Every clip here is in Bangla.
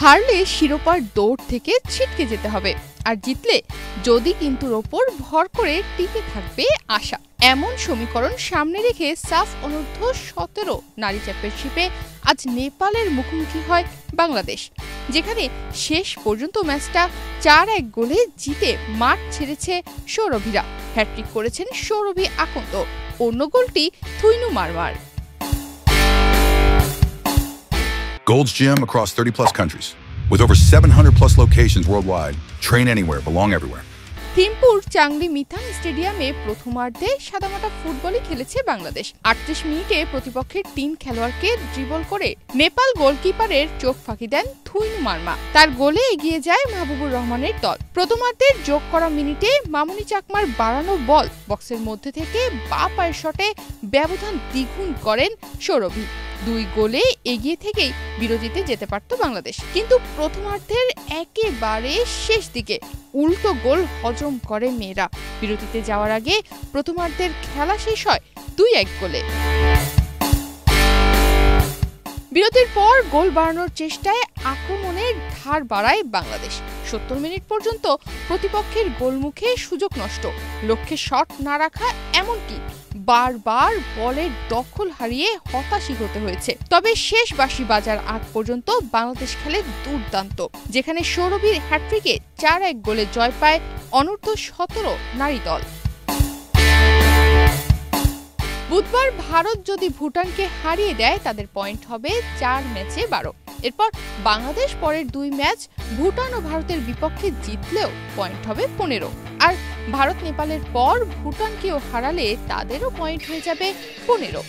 হারলে শিরোপার দৌড় থেকে ছিটকে যেতে হবে, আর জিতলে যদি কিন্তুর ওপর ভর করে টিকে থাকবে আশা। এমন সমীকরণ সামনে রেখে সাফ অনূর্ধ্ব 17 নারী চ্যাম্পিয়নশিপে আজ নেপালের মুখোমুখি হয় বাংলাদেশ, যেখানে শেষ পর্যন্ত ম্যাচটা 4-1 গোলে জিতে মাঠ ছেড়েছে সৌরভীরা। হ্যাট্রিক করেছেন সৌরভী আকন্দ, অন্য গোলটি থুইনু মারমার। Gold's Gym across 30-plus countries. With over 700-plus locations worldwide. Train anywhere, belong everywhere. থিম্পুর Sangli মিথাং স্টেডিয়ামে প্রথমার্ধে সাদামাটা ফুটবলই খেলেছে বাংলাদেশ। 38 মিনিটে প্রতিপক্ষের 3 খেলোয়াড়কে ড্রিবল করে নেপাল গোলকিপারের চোখ ফাঁকি দেন থুইনু মারমা। তার গোলে এগিয়ে যায় মাহবুবুর রহমানের দল। প্রথমার্ধের যোগ করা মিনিটে মামুনি চাকমার বাড়ানো বল বক্সের মধ্যে থেকে বাঁ পায়ের শটে ব্যবধান দ্বিগুণ করেন সৌরভী। 2 গোলে এগিয়ে থেকেই বিরতিতে যেতে পারত বাংলাদেশ, কিন্তু প্রথমার্ধের একেবারে শেষ দিকে উল্টো গোল হজম করে মেয়েরা। বিরতিতে যাওয়ার আগে প্রথমার্ধের খেলা শেষ হয় 2-1 গোলে। বিরতির পর গোল বাড়ানোর চেষ্টায় আক্রমণের ধার বাড়ায় বাংলাদেশ। 70 মিনিট পর্যন্ত প্রতিপক্ষের গোলমুখে সুযোগ নষ্ট, লক্ষ্যে শট না রাখা, এমনকি বারবার বলের দখল হারিয়ে হতাশই হতে হয়েছে। তবে শেষ বাঁশি বাজার আগ পর্যন্ত বাংলাদেশ খেলে দুর্দান্ত, যেখানে সৌরভীর হ্যাট্রিকে 4-1 গোলে জয় পায় অনূর্ধ্ব 17 নারী দল। বুধবার ভারত যদি ভুটানকে হারিয়ে দেয়, তাদের পয়েন্ট হবে 4 ম্যাচে 12। এরপর বাংলাদেশ পরের 2 ম্যাচ ভুটান ও ভারতের বিপক্ষে জিতলেও পয়েন্ট হবে 15। আর ভারত নেপালের পর ভুটানকেও হারালে তাদেরও পয়েন্ট হয়ে যাবে 15।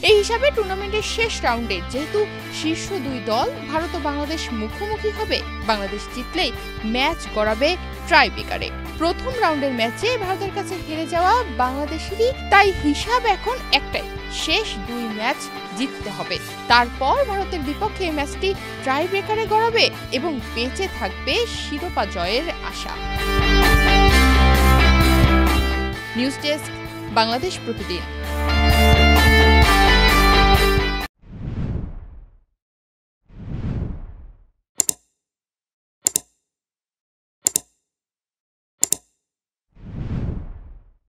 এই হিসাবে টুর্নামেন্টের শেষ রাউন্ডে যেহেতু শীর্ষ 2 দল ভারত ও বাংলাদেশ মুখোমুখি হবে, বাংলাদেশ জিতলেই ম্যাচ গড়াবে ট্রাইব্রেকারে। প্রথম রাউন্ডের ম্যাচে ভারতের কাছে হেরে যাওয়া বাংলাদেশেরই তাই হিসাব এখন একটাই, শেষ 2 ম্যাচ জিততে হবে। তারপর ভারতের বিপক্ষে ম্যাচটি ট্রাইব্রেকারে গড়াবে এবং বেঁচে থাকবে শিরোপা জয়ের আশা। নিউজ ডেস্ক, বাংলাদেশ প্রতিদিন।